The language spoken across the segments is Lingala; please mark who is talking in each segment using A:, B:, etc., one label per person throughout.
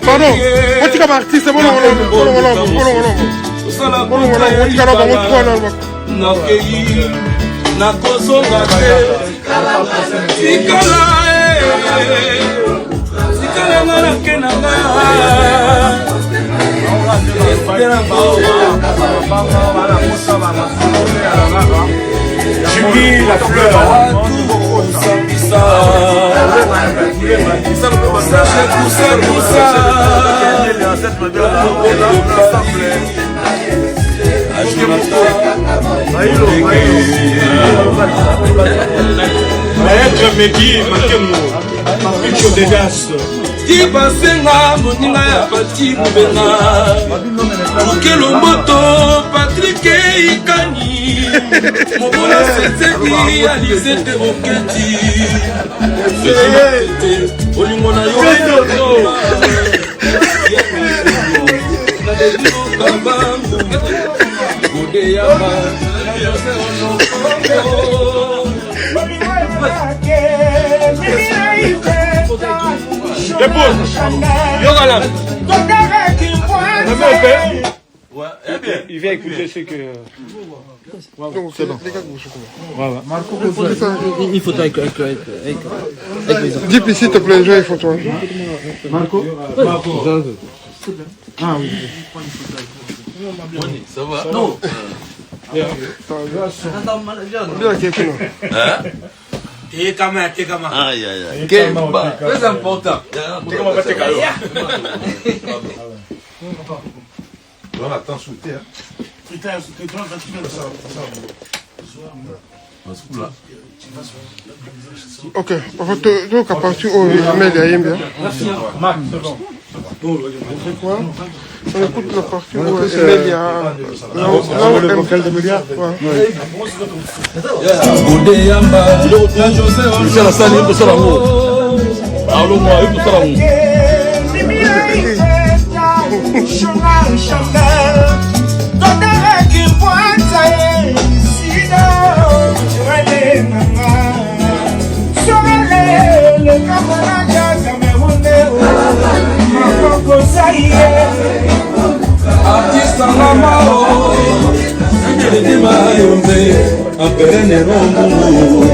A: Pardon, tu es artiste, bon,
B: Julie, la fleur. Maître Mehdi, Picho de Das.
C: Kibasenga moninga ya Pati Mubena Okelo Moto Patrick Ikani Mobola Setsedi Alizete Oketi Olingo na yo
B: Dépose. Yogala. Il vient écouter ce que...
A: C'est bon.
B: Voilà.
A: Marco,
D: il faut avec
A: dis puis s'il te plaît, j'ai une photo.
D: Marco. Ah oui.
C: Ça va? Non.
A: Bien, quelqu'un.
C: Aïe, aïe, aïe. Kemba. Très important.
E: On attend shooter.
A: Ok, donc à partir où il met les bien.
B: Marc, c'est bon.
A: On écoute la partie où Emelia. Là où le vocal d'Emelia.
C: Artiste en amao, Ndede Mayombe, Aperene Romumu,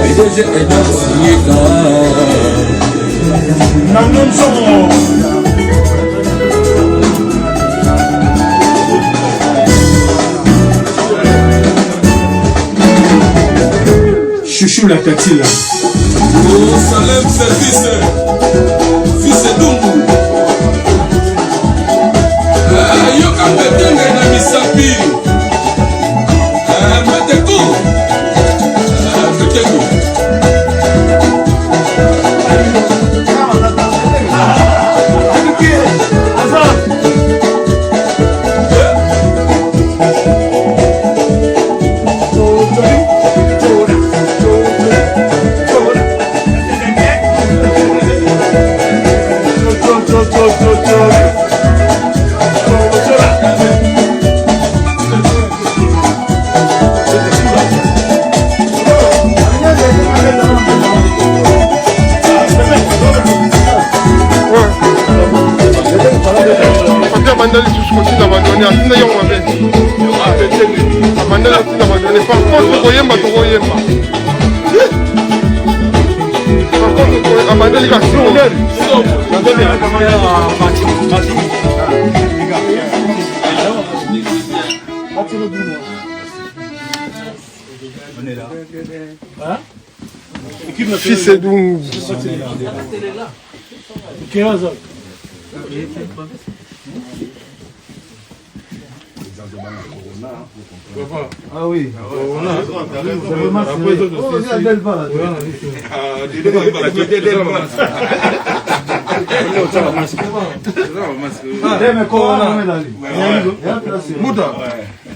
C: PDG Edouard Sieka.
B: Chouchou la Katila.
C: Oh, Salem Service, Fils Dumbu. Yoka Petenge na Misapi. Mateko. Mateko.
A: Mandali jusqu'au bout d'abandonner, à Tina Yon avait dit. Mandali a abandonné. Par contre, Koyemba, Tokoyemba. Par contre, Mandali a sauvé. Fils Edou.
D: Ah oui.
A: Muda.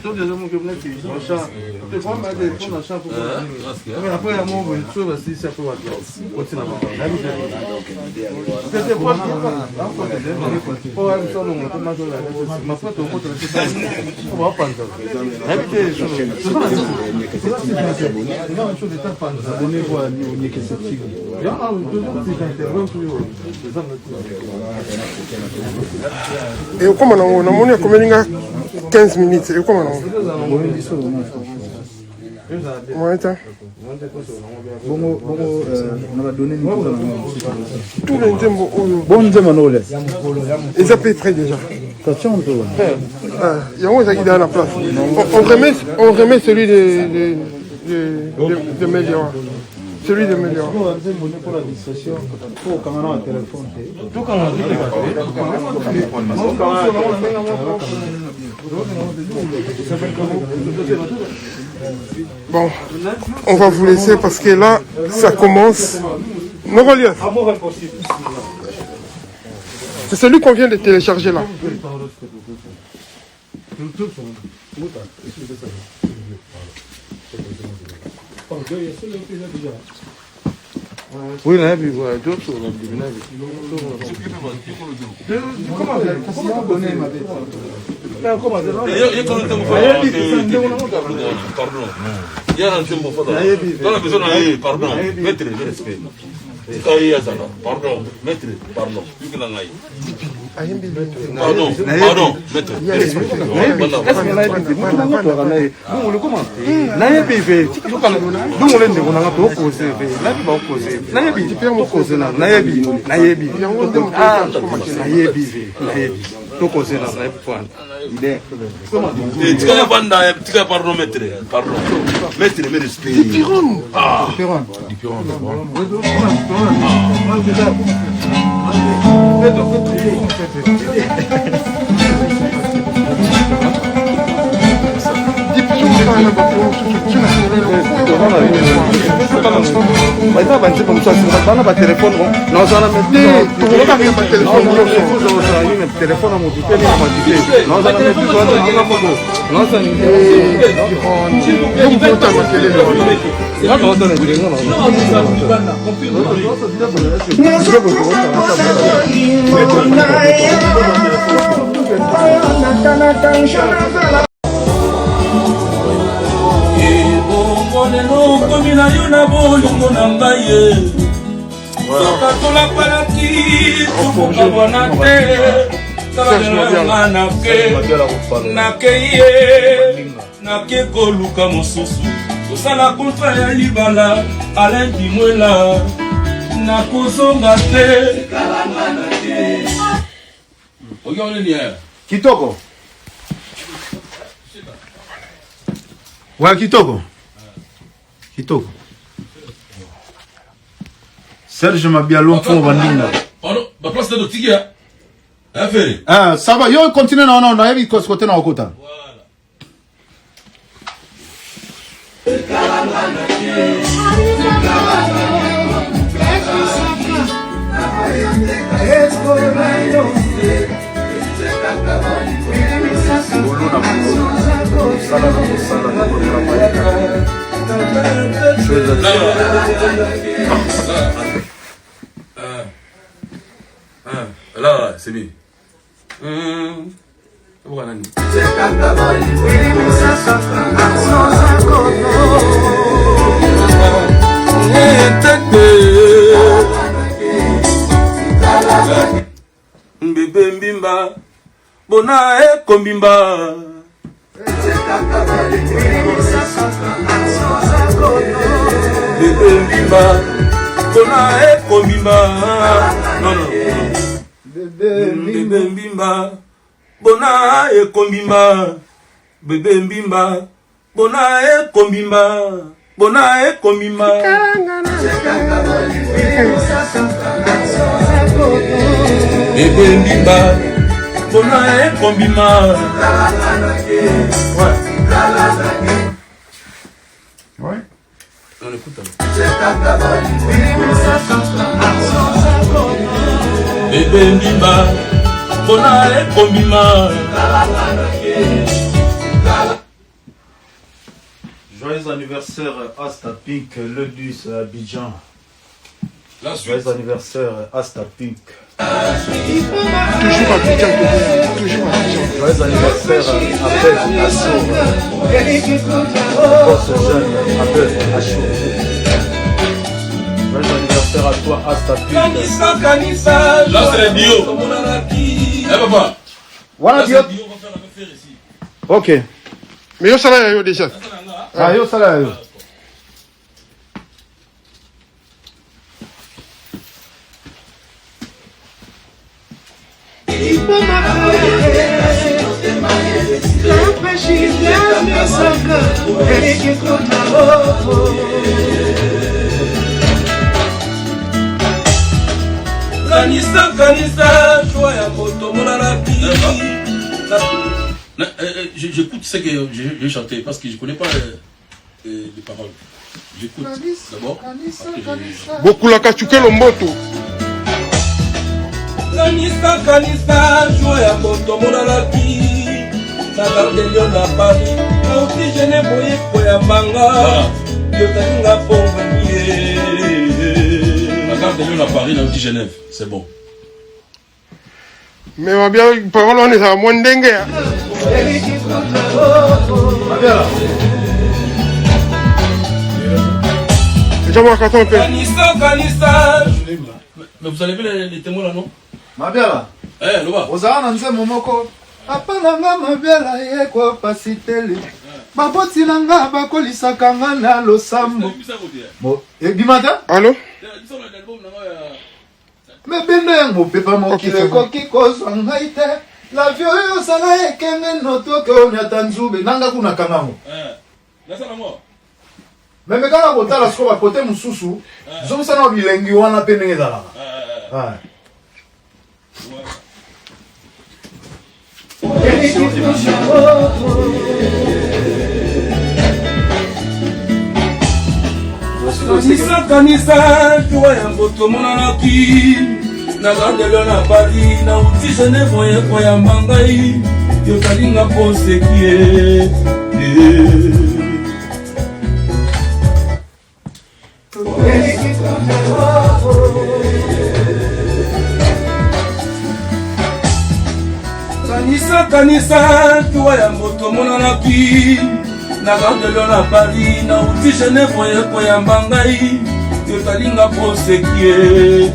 A: Et comment on a monnaie combien 15 minutes et comment on
D: va donner
A: tout le temps ils appellent près déjà. Il y a un qui est à la place. On remet celui de Méliora. Celui de Méliora.
D: Pour la distraction, pour quand même un téléphone.
A: Bon, on va vous laisser parce que là, ça commence. Non, relief. C'est celui qu'on vient de télécharger là. Oui, là, puis voilà, d'autres sont là.
B: Pardon, maître, respect. Pardon, maître, pardon. Pardon, maître. Pardon, maître. Pardon. Maître, mais respect. Ah.
C: Komina yuna bolingo na ngai soka tolapalaki tufuka bwana te tala nakei ye nake koluka mosusu tosala kontra ya libala Alain Dimwela nakozonga te
E: Kitoko. Ouais, Kitoko. Kitoko. Serge Mabialo pour Vandinga.
C: Pardon, ma place de Tigia. Affaire.
E: Ah, ça va, yo continue non non, na yebi ko côté na okota.
C: Là, c'est bien. Bébé Mbimba, bona eko Mbimba. Bébé Mbimba, bona eko Mbimba. Non, non. Bébé Mbimba, bona eko Mbimba. Bébé Mbimba, bona eko Mbimba. Bona eko Mbimba. Bébé Mbimba, bona eko Mbimba.
E: Ouais.
C: On écoute. Bébé Mbimba, bona eko Mbimba.
E: Joyeux anniversaire Asta Pink, le Luce à Abidjan.
C: La suite.
E: Joyeux anniversaire Asta Pink.
A: Toujours Abidjan, toujours Abidjan.
E: Joyeux anniversaire Abel Assour. Boss jeune Abel Assour. Joyeux anniversaire à toi Asta Pink.
C: Là, c'est les bio. Eh, papa.
E: Voilà,
C: Là, c'est
E: Diop.
C: les bio, on va faire la même faire ici.
E: Ok.
A: Mais yo, ça là, yo, déjà.
E: Ah, yo, ça là, yo.
C: Kanisa, joie à moto, mon alapi. J'écoute ce que j'ai chanté parce que je ne connais pas les paroles. J'écoute d'abord.
A: Beaucoup la kachuke lomboto.
C: Kanisa, joie à moto, mon alapi. La garde de Lyon à Paris. Aussi je n'ai voyé pour ya manga. Je t'ai la pauvre. La garde de Lyon à Paris, dans Genève. C'est bon.
A: Mais ma bien, parole, on est à moins dengue. J'aimerais qu'attends un peu.
C: Kanisa. Mais vous avez vu les témoins là, non?
E: Mabiala.
C: Eh, Loba.
E: Ozala na nzembo moko. Papa nanga Mabiala ye kwa pasitele. Baboti nanga bakolisaka nga na losambo. Bon, ebimata?
A: Allô?
E: Me bende yango pepa mokile koki kozwa ngai te. La vio yo sala ekenge notoke onyata nzube nanga kuna kangango. Me mekala kotala siko bakote mosusu zomisana bilengi wana mpe ndenge ezalaka.
C: Kanisa, joie ya moto monanaki. Na garde Lyon à Paris, na uti Genève oye koya mangai. Yo talinga pose kie. Kanisa, joie ya moto monanaki. Na garde Lyon à Paris, na uti Genève oye koya mangai. Yo talinga pose kie.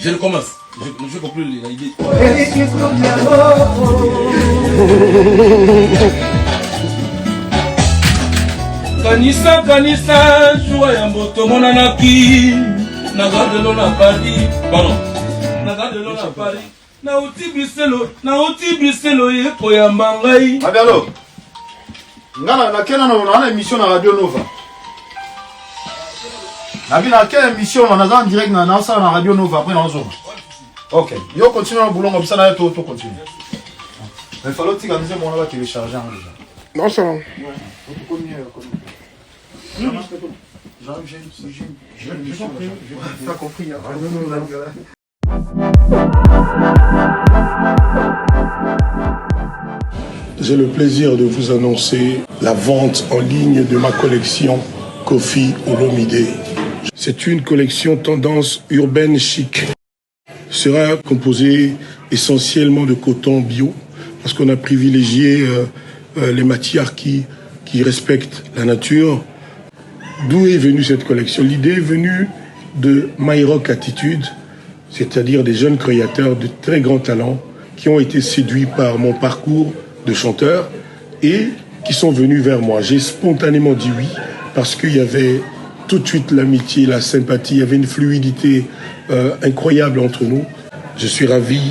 C: Je commence. Je conclue l'idée. Kanisa, joie ya moto monanaki. Na garde Lyon à Paris. Pardon. Na garde Lyon à Paris. Na uti Briselo ye koyamba ngai.
E: Mabialo. Ngana na kena na émission na Radio Nova. Na quelle émission on a en direct na Radio Nova après dans zone. OK. Yo continue le boulot comme ça là tout continue. Mais fallo que tu organises mon là télécharger en déjà.
A: Non, ça va.
E: J'ai compris.
F: J'ai le plaisir de vous annoncer la vente en ligne de ma collection Kofi Olomide. C'est une collection tendance urbaine chic. Sera composée essentiellement de coton bio parce qu'on a privilégié les matières qui respectent la nature. D'où est venue cette collection? L'idée est venue de My Rock Attitude, c'est-à-dire des jeunes créateurs de très grands talents qui ont été séduits par mon parcours de chanteur et qui sont venus vers moi. J'ai spontanément dit oui parce qu'il y avait tout de suite l'amitié, la sympathie, il y avait une fluidité incroyable entre nous. Je suis ravi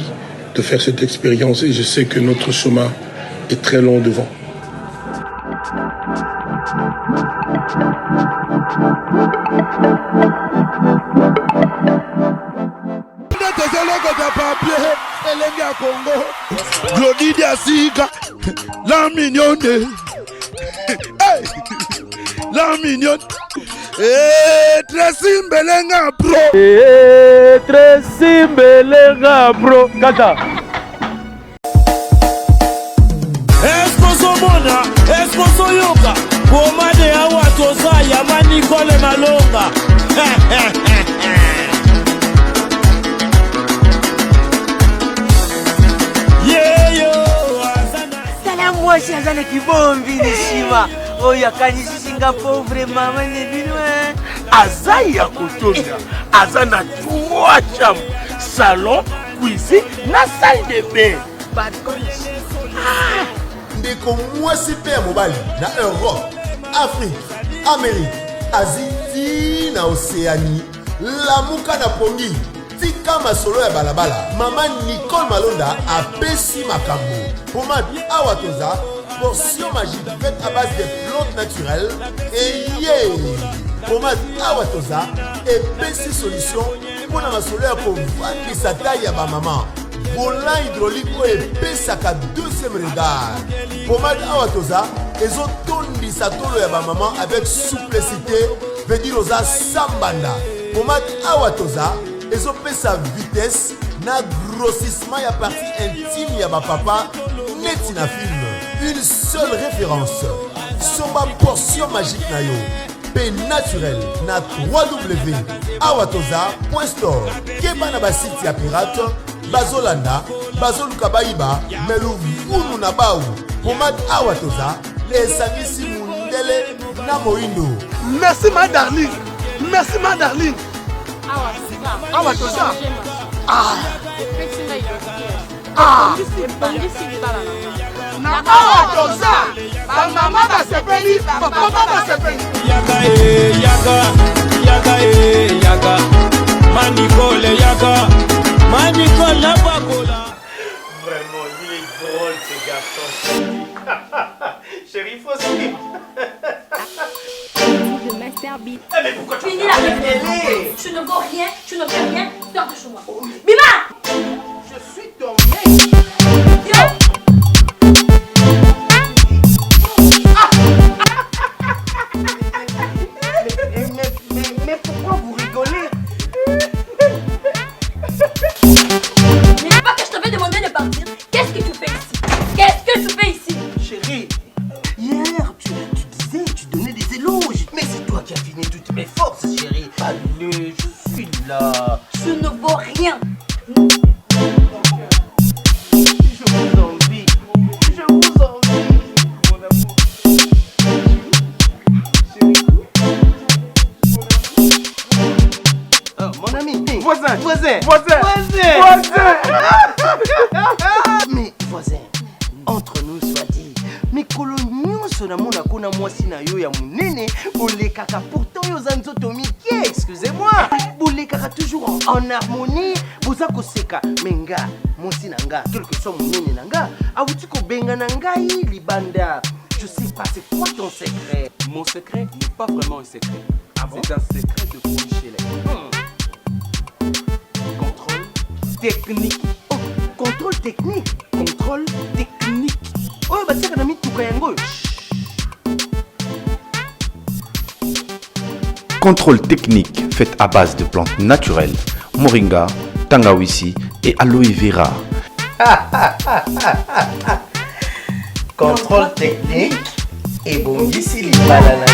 F: de faire cette expérience et je sais que notre chemin est très long devant.
G: Glodidia Sika, la mignonne, hey, la mignonne, Tracy Mbelenga bro,
D: Tracy Mbelenga bro, kata.
G: Esposomona,
H: boyoka pomade awa toza yama Nicole Malonga.
I: Moi si azana kibombi ni shima oyo akanisi Singapore vraiment mane bino
G: Aza ya kotonda azana 3 chambres, salon, cuisine na salle de bain.
E: Ndeko mwasi pe ya mobali na Europe, Afrique, Amérique, Asie na Océanie. Lamuka na pongi tika masolo ya balabala. Maman Nicole Malonda apesi makambo. Pomade awatoza, portion magique faite à base de plantes naturelles. Et pomade awatoza, épaisse solution pour la masolo ya kovandisa taille ya ba maman. Volant hydraulique ou épaisse à 2e regard. Pomade awatoza, ezotondisa tolo ya ba maman avec souplicité. Veut dire oza sambanda. Pomade awatoza, ezopesa vitesse na grossissement ya partie intime ya ba papa neti na film. Une seule référence. Somba portion magique na yo. P naturel na www.awatoza.store. Keba na ba site ya pirate bazolanda bazoluka baiba melu vunu na bau. Pomade awatoza esangisi mundele na moindo.
G: Merci ma darling. Merci ma darling. Awatoza. Na awatoza. Ba mama ba sepeli, ba papa ba sepeli.
H: Yaga. Manicole yaga. Manicole na bakola.
B: Vraiment, il est drôle ce garçon. Chérie, faut suivre.
J: Le master beat.
B: Mais pourquoi tu
J: Finis la réunion. Tu ne vaux rien, tu ne fais rien, sors de chez moi. Bima!
G: Je suis ton mec.
J: Yo!
I: Mais pourquoi vous rigolez?
J: Mais pas que je t'avais demandé de partir. Qu'est-ce que tu fais ici? Qu'est-ce que tu fais ici?
I: Chérie, hier tu disais, tu donnais des éloges. Mais c'est toi qui as fini toutes mes forces, chérie. Allez, je suis là.
J: Tu ne vaux rien.
I: Je vous envie. Je vous envie. Mon amour. Chérie. Mon ami. Voisin. Mais voisin, entre nous soit dit, mais coloniaux na mona kona mwasi na yo ya munene, bolekaka pourtant yo zanzoto mike, excusez-moi. Bolekaka toujours en harmonie, boza koseka menga, mwasi nanga, quel que soit munene nanga, awuti ko benga nanga libanda. Je sais pas, c'est quoi ton secret?
K: Mon secret n'est pas vraiment un secret. C'est un secret de Pouchelek. Contrôle technique.
I: Oh, contrôle technique.
K: Contrôle technique.
I: Oh, bah tiens, on a mis tout kayango.
L: Contrôle technique fait à base de plantes naturelles, moringa, tangawizi et aloe vera.
I: Contrôle technique et bon d'ici les bananes.